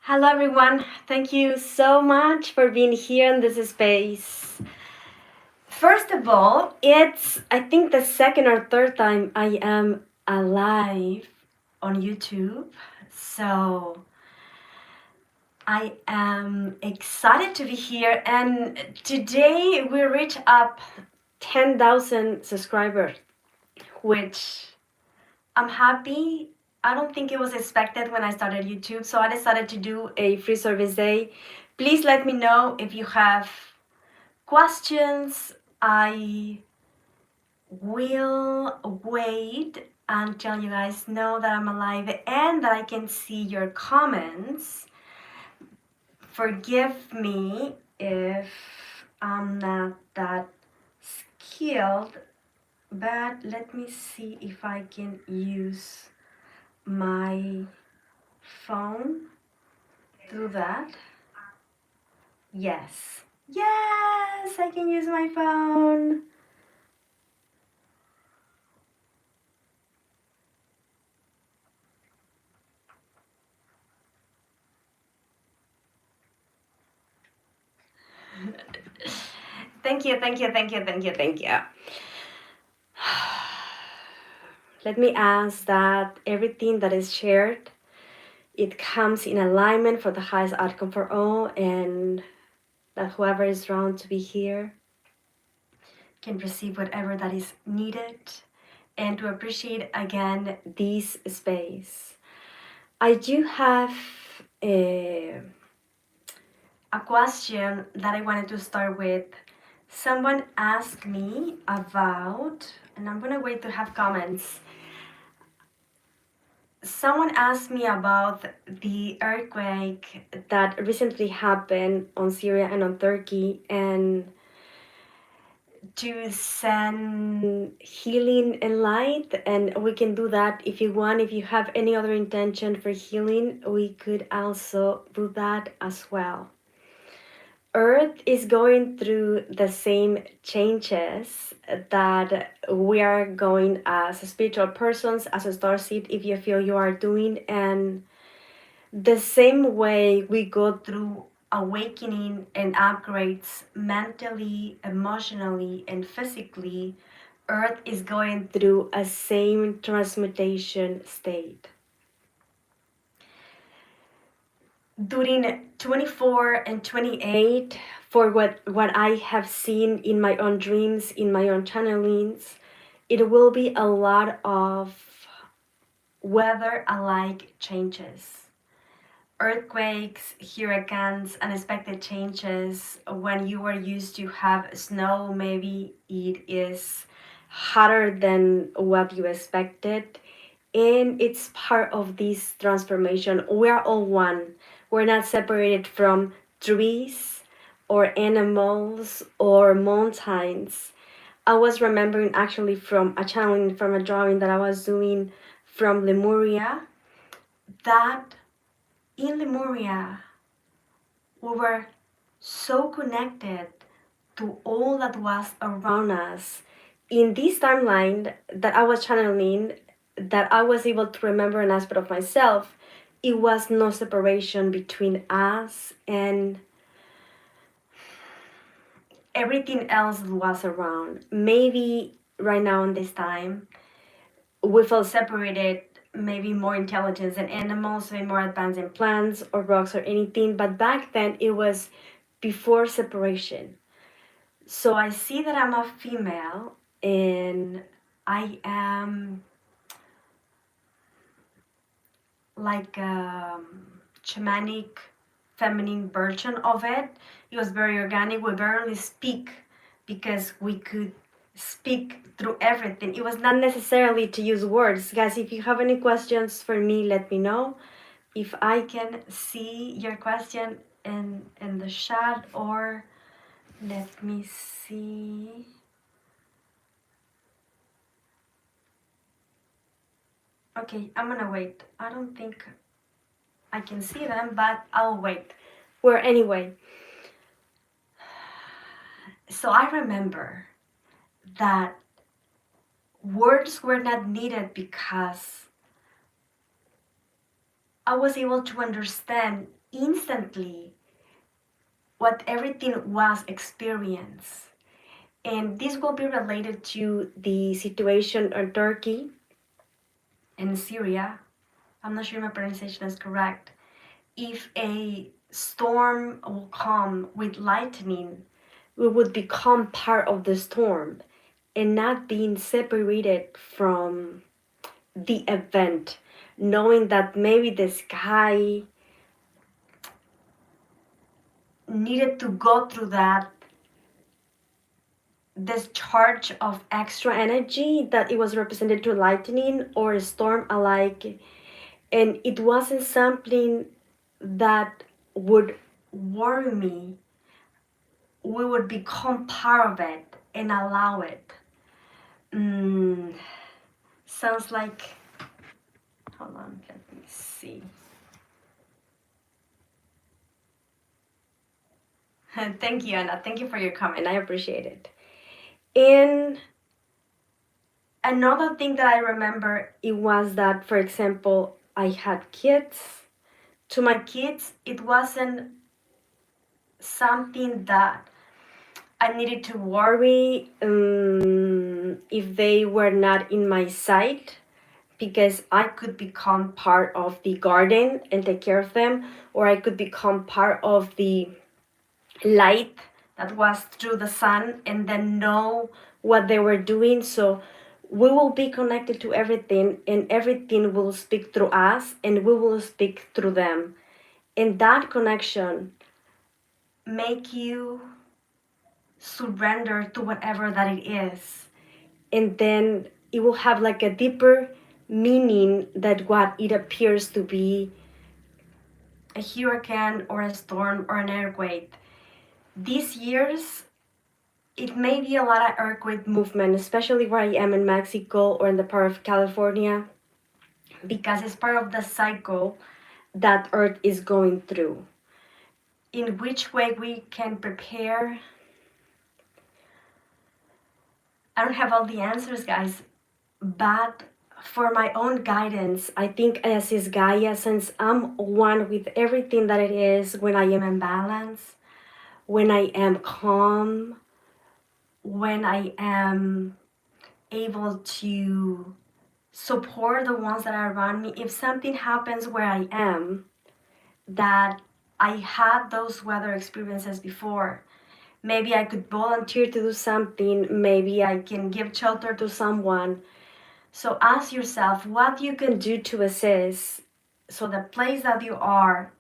Hello everyone, thank you so much for being here in this space. First of all, it's I think the second or third time I am alive on YouTube. So I am excited to be here, and today we reach up 10,000 subscribers, which I'm happy. I don't think it was expected when I started YouTube, so I decided to do a free service day. Please let me know if you have questions. I will wait until you guys know that I'm alive and that I can see your comments. Forgive me if I'm not that skilled, but let me see if I can use my phone. Do that. Yes. Yes, I can use my phone. Thank you, thank you, thank you, thank you, thank you. Let me ask that everything that is shared, it comes in alignment for the highest outcome for all, and that whoever is drawn to be here can receive whatever that is needed, and to appreciate again this space. I do have a question that I wanted to start with. Someone asked me about, and I'm gonna wait to have comments. Someone asked me about the earthquake that recently happened on Syria and on Turkey, and to send healing and light. And we can do that if you want. If you have any other intention for healing, we could also do that as well. Earth is going through the same changes that we are going as spiritual persons, as a starseed, if you feel you are doing. And the same way we go through awakening and upgrades mentally, emotionally, and physically, Earth is going through a same transmutation state. During 24 and 28, for what I have seen in my own dreams, in my own channelings, it will be a lot of weather-alike changes. Earthquakes, hurricanes, unexpected changes. When you are used to have snow, maybe it is hotter than what you expected. And it's part of this transformation. We're all one. We're not separated from trees or animals or mountains. I was remembering actually from a channeling from a drawing that I was doing from Lemuria, that in Lemuria we were so connected to all that was around us. In this timeline that I was channeling, that I was able to remember an aspect of myself, it was no separation between us and everything else that was around. Maybe right now in this time, we feel separated, maybe more intelligence than animals, maybe more advanced than plants or rocks or anything. But back then, it was before separation. So I see that I'm a female and I am like a shamanic feminine version of it. It was very organic. We barely speak because we could speak through everything. It was not necessarily to use words. Guys, if you have any questions for me, let me know. If I can see your question in the chat, or let me see. Okay, I'm gonna wait. I don't think I can see them, but I'll wait. Well, anyway, so I remember that words were not needed because I was able to understand instantly what everything was experienced. And this will be related to the situation in Turkey and Syria. I'm not sure my pronunciation is correct. If a storm will come with lightning, we would become part of the storm and not being separated from the event, knowing that maybe the sky needed to go through that this charge of extra energy that it was represented to lightning or a storm alike, and it wasn't something that would worry me. We would become part of it and allow it. Sounds like, hold on, let me see. Thank you, Anna. Thank you for your comment. I appreciate it. And another thing that I remember, it was that, for example, I had kids. To my kids, it wasn't something that I needed to worry if they were not in my sight, because I could become part of the garden and take care of them, or I could become part of the light that was through the sun and then know what they were doing. So we will be connected to everything, and everything will speak through us and we will speak through them. And that connection make you surrender to whatever that it is, and then it will have like a deeper meaning than what it appears to be, a hurricane or a storm or an earthquake. These years, it may be a lot of earthquake movement, especially where I am in Mexico or in the part of California, because it's part of the cycle that Earth is going through. In which way we can prepare, I don't have all the answers, guys, but for my own guidance, I think I assist Gaia, since I'm one with everything that it is, when I am in balance, when I am calm, when I am able to support the ones that are around me. If something happens where I am, that I had those weather experiences before, maybe I could volunteer to do something, maybe I can give shelter to someone. So ask yourself what you can do to assist so the place that you are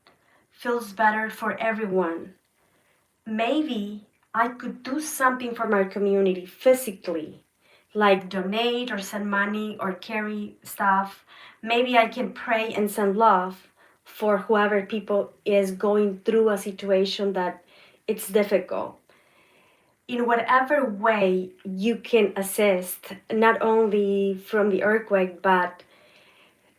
feels better for everyone. Maybe I could do something for my community physically, like donate or send money or carry stuff. Maybe I can pray and send love for whoever people is going through a situation that it's difficult. In whatever way you can assist, not only from the earthquake, but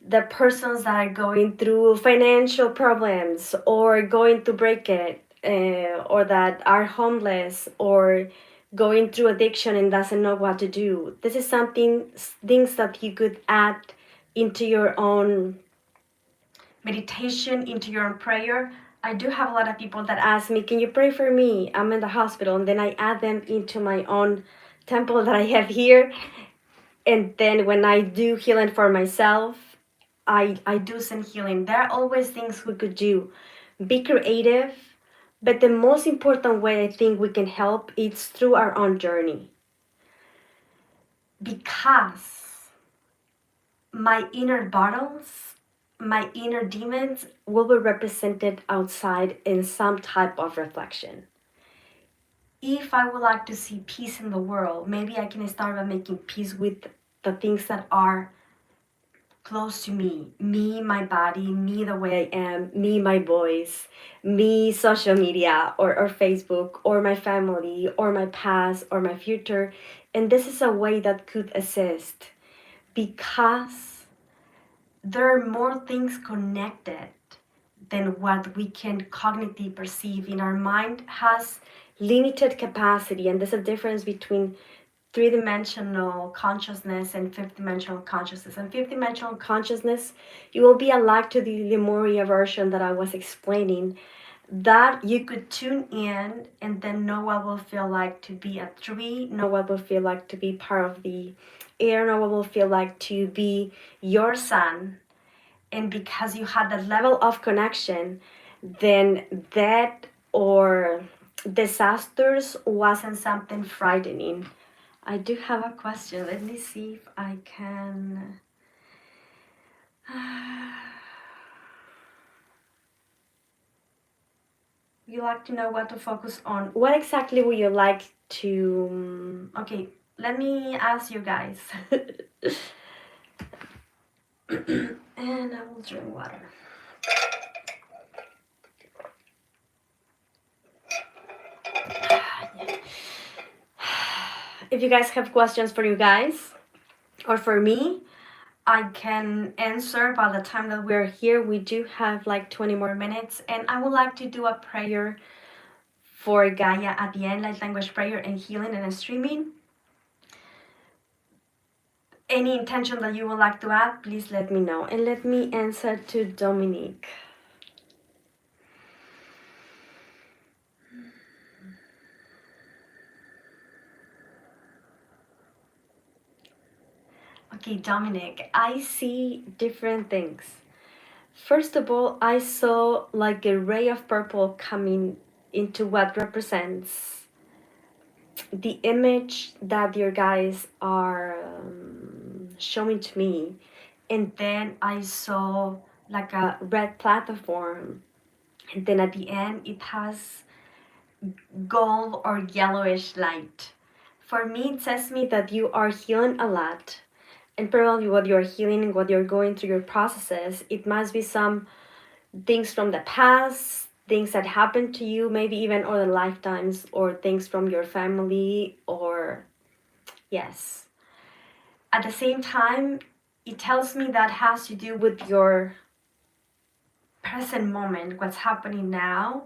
the persons that are going through financial problems or going to break it, or that are homeless or going through addiction and doesn't know what to do. This is something, things that you could add into your own meditation, into your own prayer. I do have a lot of people that ask me, can you pray for me? I'm in the hospital. And then I add them into my own temple that I have here. And then when I do healing for myself, I do some healing. There are always things we could do. Be creative. But the most important way I think we can help is through our own journey. Because my inner battles, my inner demons will be represented outside in some type of reflection. If I would like to see peace in the world, maybe I can start by making peace with the things that are close to me, my body, me, the way I am, me, my voice, me, social media or Facebook or my family or my past or my future. And this is a way that could assist, because there are more things connected than what we can cognitively perceive. In our mind has limited capacity, and there's a difference between 3-dimensional consciousness and 5th-dimensional consciousness. And 5th-dimensional consciousness, you will be alive to the Lemuria version that I was explaining, that you could tune in and then know what will feel like to be a tree, know what will feel like to be part of the air, know what will feel like to be your sun. And because you had that level of connection, then that or disasters wasn't something frightening. I do have a question. Let me see if I can. You like to know what to focus on. What exactly would you like to... Okay, let me ask you guys. And I will drink water. If you guys have questions for you guys or for me, I can answer by the time that we're here. We do have like 20 more minutes, and I would like to do a prayer for Gaia at the end, light language prayer and healing and streaming. Any intention that you would like to add, please let me know. And let me answer to Dominique. Okay, Dominic, I see different things. First of all, I saw like a ray of purple coming into what represents the image that your guys are showing to me. And then I saw like a red platform. And then at the end, it has gold or yellowish light. For me, it says me that you are healing a lot. And probably what you're healing and what you're going through your processes, it must be some things from the past, things that happened to you, maybe even other lifetimes, or things from your family, or yes. At the same time, it tells me that has to do with your present moment, what's happening now.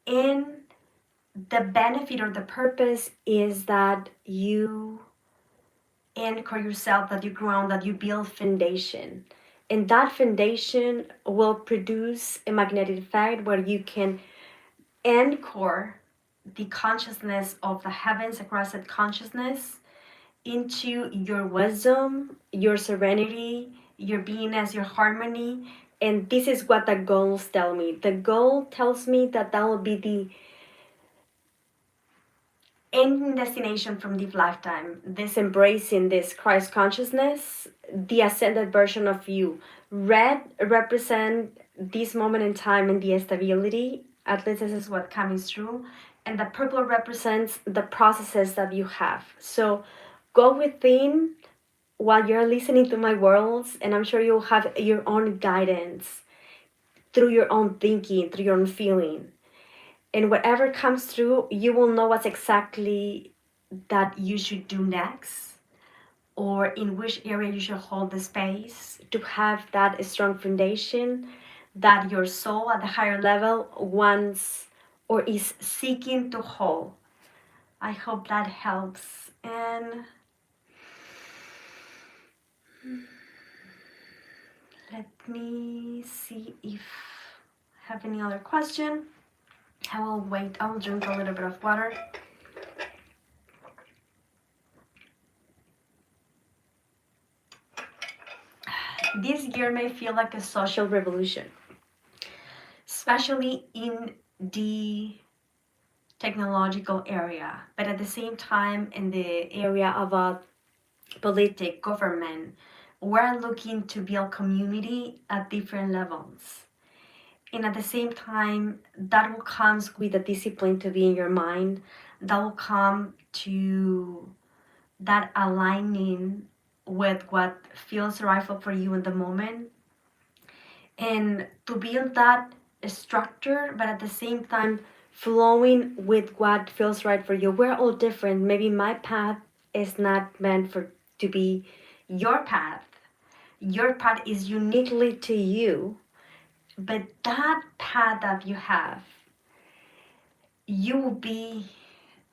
And the benefit or the purpose is that you anchor yourself, that you ground, that you build foundation. And that foundation will produce a magnetic effect where you can anchor the consciousness of the heavens, across that consciousness, into your wisdom, your serenity, your beingness, your harmony. And this is what the goals tell me. The goal tells me that that will be the ending destination from this lifetime, this embracing this Christ consciousness, the ascended version of you. Red represent this moment in time and the stability, at least this is what coming through, and the purple represents the processes that you have. So go within while you're listening to my words, and I'm sure you'll have your own guidance through your own thinking, through your own feeling. And whatever comes through, you will know what's exactly that you should do next, or in which area you should hold the space to have that strong foundation that your soul at the higher level wants or is seeking to hold. I hope that helps. And let me see if I have any other question. I will wait. I will drink a little bit of water. This year may feel like a social revolution, especially in the technological area, but at the same time in the area of a politic government, we're looking to build community at different levels. And at the same time, that will come with a discipline to be in your mind. That will come to that aligning with what feels rightful for you in the moment. And to build that structure, but at the same time, flowing with what feels right for you. We're all different. Maybe my path is not meant for to be your path. Your path is uniquely to you. But that path that you have, you will be...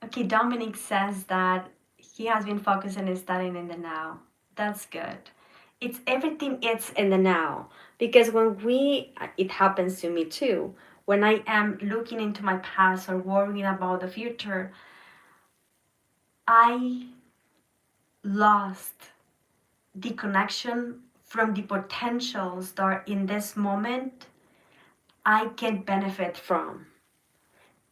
Okay, Dominic says that He has been focusing and studying in the now. That's good. It's everything, it's in the now. Because it happens to me too. When I am looking into my past or worrying about the future, I lost the connection from the potentials that are in this moment I can benefit from.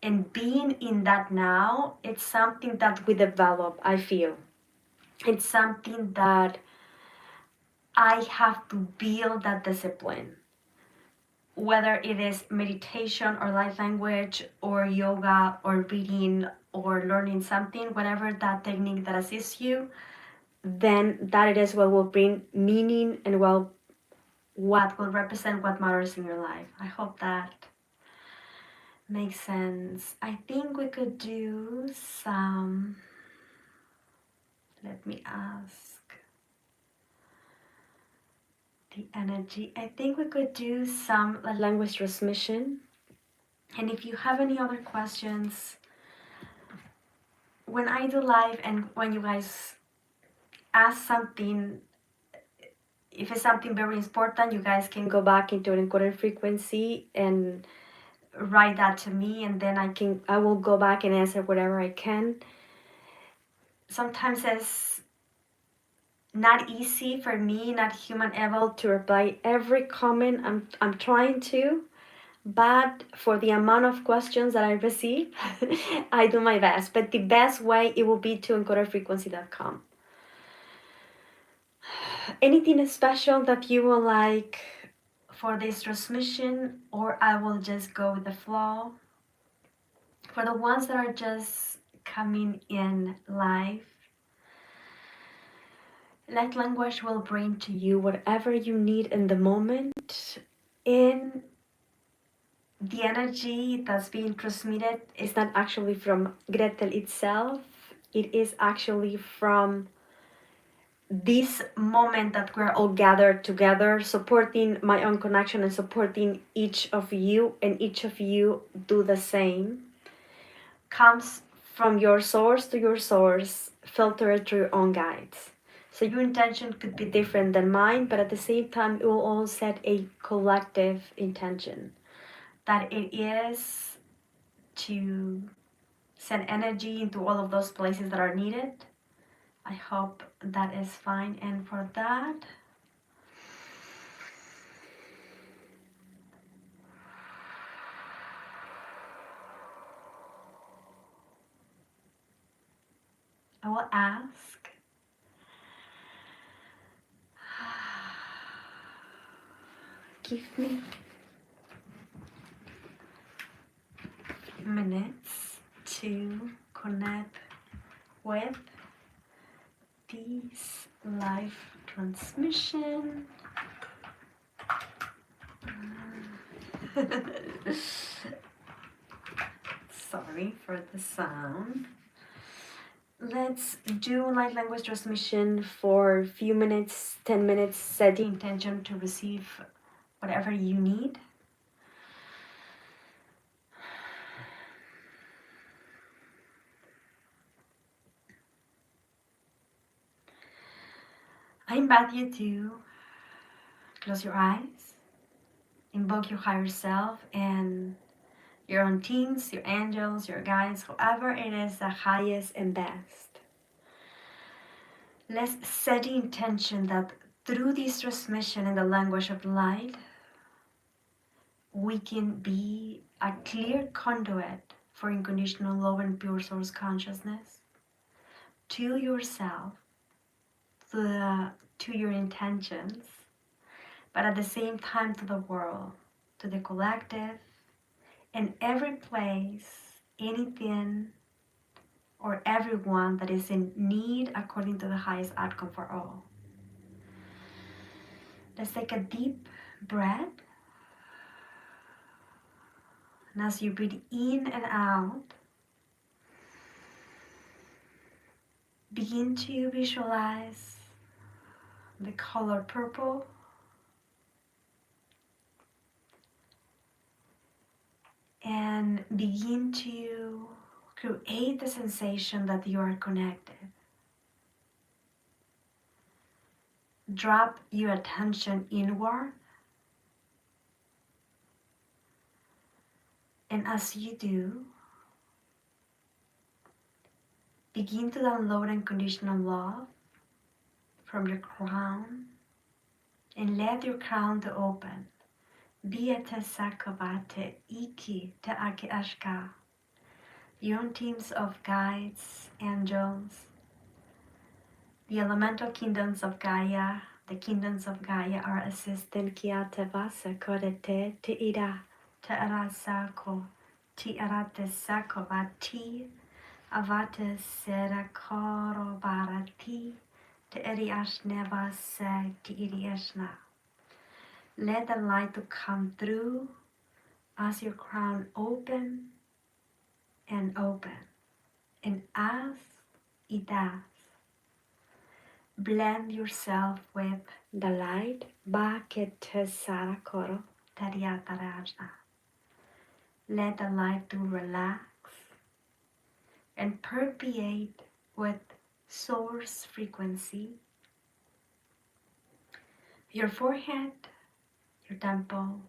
And being in that now, it's something that we develop, I feel. It's something that I have to build that discipline. Whether it is meditation or light language or yoga or reading or learning something, whatever that technique that assists you, then that it is what will bring meaning and what will represent what matters in your life. I hope that makes sense. I think we could do some, let me ask the energy. I think we could do some language transmission. And if you have any other questions, when I do live and when you guys ask something, if it's something very important, you guys can go back into an encoded frequency and write that to me, and then I will go back and answer whatever I can. Sometimes it's not easy for me, not human able to reply every comment. I'm trying to, but for the amount of questions that I receive, I do my best. But the best way, it will be to encodedfrequency.com. Anything special that you would like for this transmission, or I will just go with the flow? For the ones that are just coming in live, light language will bring to you whatever you need in the moment. In the energy that's being transmitted is not actually from Gretel itself, it is actually from this moment that we're all gathered together, supporting my own connection and supporting each of you, and each of you do the same. Comes from your source to your source, filtered through your own guides. So your intention could be different than mine, but at the same time, it will all set a collective intention. That it is to send energy into all of those places that are needed. I hope that is fine. And for that, I will ask, give me a few minutes to connect with this live transmission. Sorry for the sound. Let's do light language transmission for a few minutes, 10 minutes, set the intention to receive whatever you need. I invite you to close your eyes, invoke your higher self and your own teams, your angels, your guides, whoever it is the highest and best. Let's set the intention that through this transmission in the language of light, we can be a clear conduit for unconditional love and pure source consciousness to yourself, to your intentions, but at the same time to the world, to the collective, and every place, anything, or everyone that is in need according to the highest outcome for all. Let's take a deep breath. And as you breathe in and out, begin to visualize the color purple. And begin to create the sensation that you are connected. drop your attention inward. And as you do, begin to download unconditional love from your crown and let your crown to open. Biete sakobate iki te ake ashka. Your own teams of guides, angels, the elemental kingdoms of Gaia, the kingdoms of Gaia are assistant kia te vasa kodete te ira, te arasako, ti arate sako vati, avate sera koro barati, te iri ashneva se ti iri ashna. Let the light to come through as your crown open, and as it does. Blend yourself with the light. Bakete sarakoro tariatarajna. Let the light to relax and permeate with source frequency. Your forehead, your temples,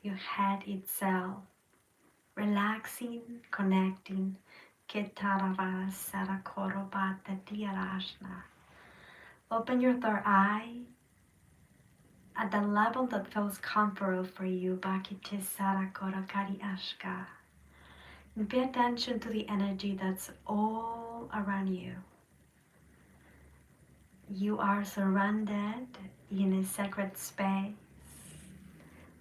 your head itself, relaxing, connecting. Ketarava sarakoro bata tiarashna. Open your third eye at the level that feels comfortable for you. Bakite sarakoro kari ashka. And pay attention to the energy that's all around you. You are surrounded in a sacred space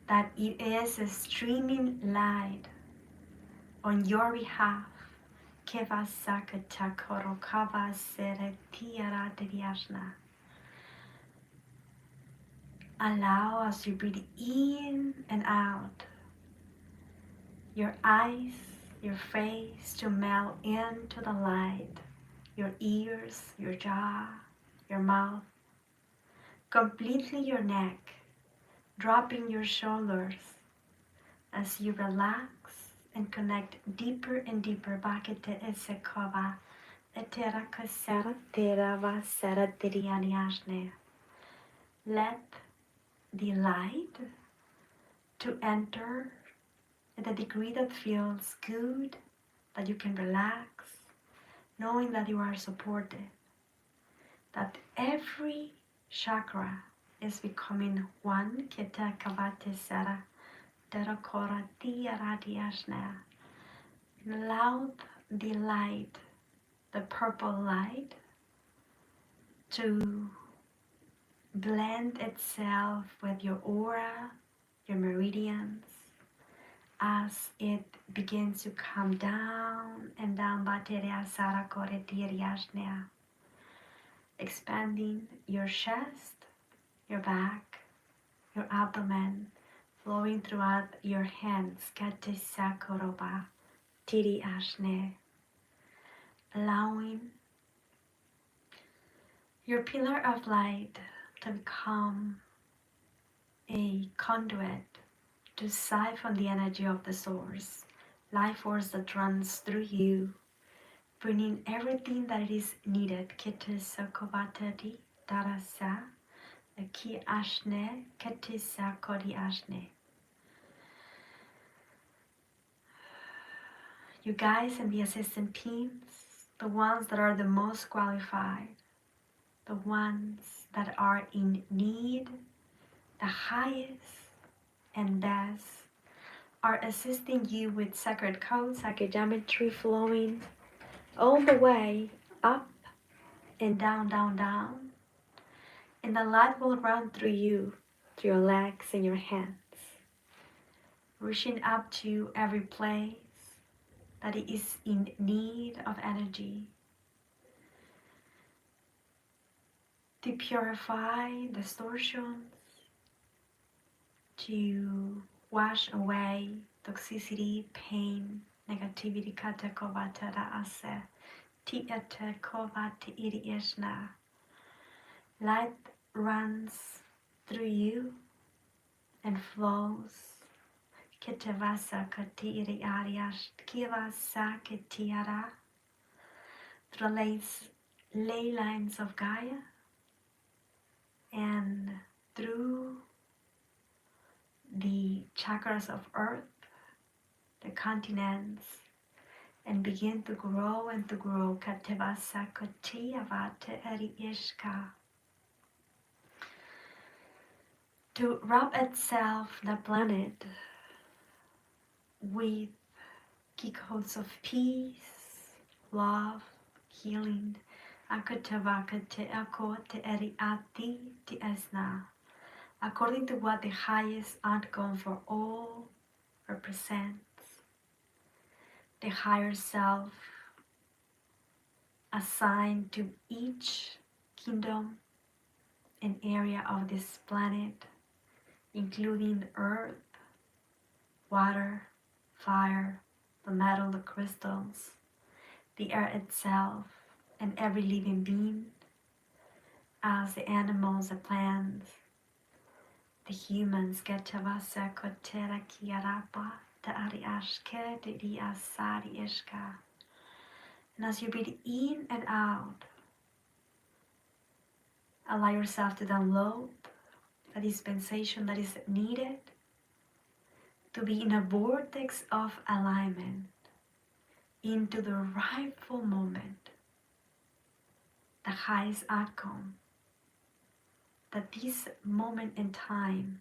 that it is a streaming light on your behalf. Keva sakata korokava sere tiara diriashna. Allow as you breathe in and out, your eyes, your face to melt into the light, your ears, your jaw, your mouth, completely your neck, dropping your shoulders as you relax and connect deeper and deeper. Bakete esekova etera kasera terava sera tirianiashne. Let the light to enter at a degree that feels good, that you can relax, knowing that you are supported, that every chakra is becoming one. Keta kavate sera terakora tiaradiashna. Allow the light, the purple light, to blend itself with your aura, your meridians, as it begins to come down and down, expanding your chest, your back, your abdomen, flowing throughout your hands, allowing your pillar of light to become a conduit to siphon the energy of the source, life force that runs through you, bringing everything that is needed. Kitisa kovatati darasa, ki ashne, kitisa kodi ashne. You guys and the assistant teams, the ones that are the most qualified, the ones that are in need, the highest and best, are assisting you with sacred codes, sacred geometry flowing all the way up and down, down, down. And the light will run through you, through your legs and your hands, reaching up to every place that is in need of energy, to purify distortions, to wash away toxicity, pain, negativity. Light runs through you and flows. Through the ley lines of Gaia, and through the chakras of earth, the continents, and begin to grow and to grow. Katevasa kotiyavate eri ishka. To wrap itself, the planet, with keycodes of peace, love, healing. Akatavakate akote eri ati ti esna. According to what the highest outcome for all represents, the higher self assigned to each kingdom and area of this planet, including earth, water, fire, the metal, the crystals, the air itself, and every living being, as the animals, the plants, the humans. Getavasa kotera kiarapa te ariashke te diasari ishka. And as you breathe in and out, allow yourself to download the dispensation that is needed to be in a vortex of alignment into the rightful moment, the highest outcome that this moment in time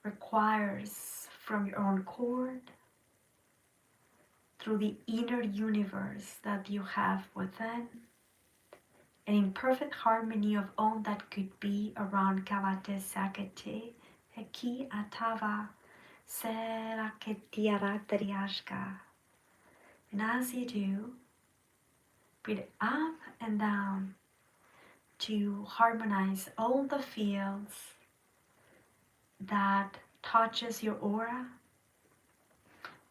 requires from your own core, through the inner universe that you have within, and in perfect harmony of all that could be around Kavate Sakete, Heki Atava, Seraketiara Teriashka. And as you do, breathe up and down to harmonize all the fields that touches your aura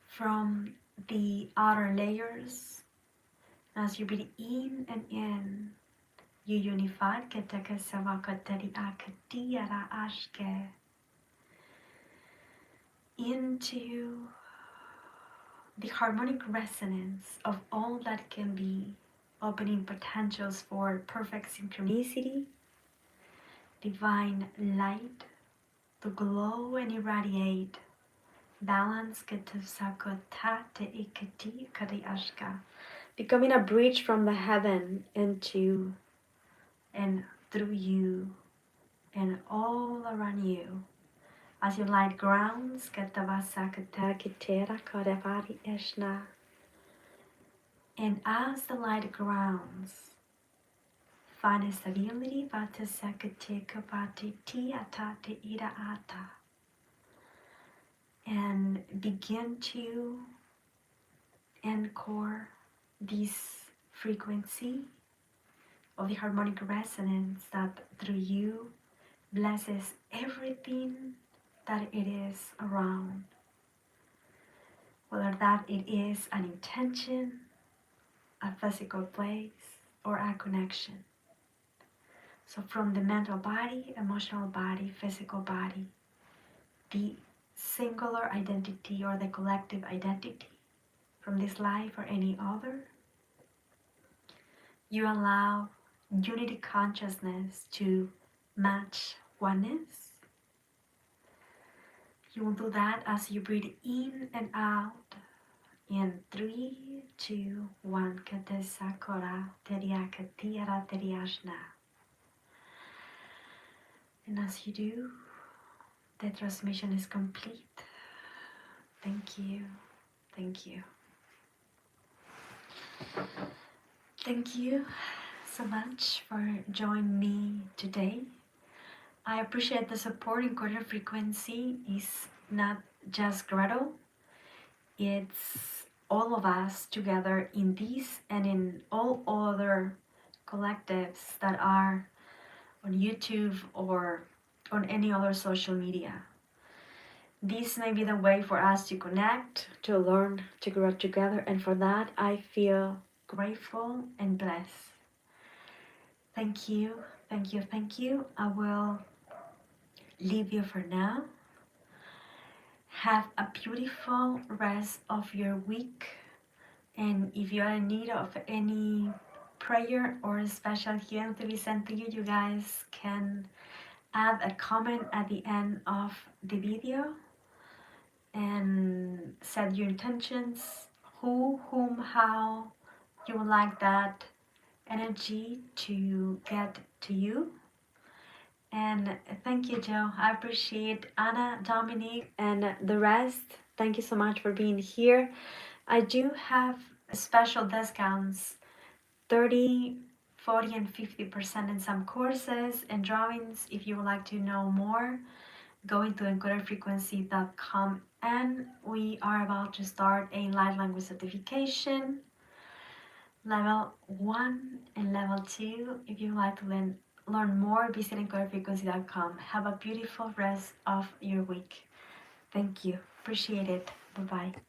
from the outer layers. As you breathe in and in, you unify into the harmonic resonance of all that can be, opening potentials for perfect synchronicity, divine light to glow and irradiate, balance, becoming a bridge from the heaven into and through you and all around you. As your light grounds, and as the light grounds, find stability, and begin to encore this frequency of the harmonic resonance that through you blesses everything that it is around, whether that it is an intention, a physical place, or a connection. So from the mental body, emotional body, physical body, the singular identity or the collective identity from this life or any other, you allow unity consciousness to match oneness. You will do that as you breathe in and out in 3, 2, 1. Katesakora teriakatiara teriashna. And as you do, the transmission is complete. Thank you. Thank you. Thank you so much for joining me today. I appreciate the support. Encoded Frequency is not just Gretel, it's all of us together in this and in all other collectives that are on YouTube or on any other social media. This may be the way for us to connect, to learn, to grow together, and for that I feel grateful and blessed. Thank you, thank you, thank you. I will leave you for now. Have a beautiful rest of your week, and if you are in need of any prayer or a special healing to be sent to you, you guys can add a comment at the end of the video and set your intentions, who, whom, how you would like that energy to get to you. And thank you, Joe. I appreciate Anna, Dominique, and the rest. Thank you so much for being here. I do have special discounts, 30, 40, and 50% in some courses and drawings. If you would like to know more, go into encodedfrequency.com, and we are about to start a light language certification, level 1 and level 2. If you would like to learn more, visit encodedfrequency.com. Have a beautiful rest of your week. Thank you. Appreciate it. Bye-bye.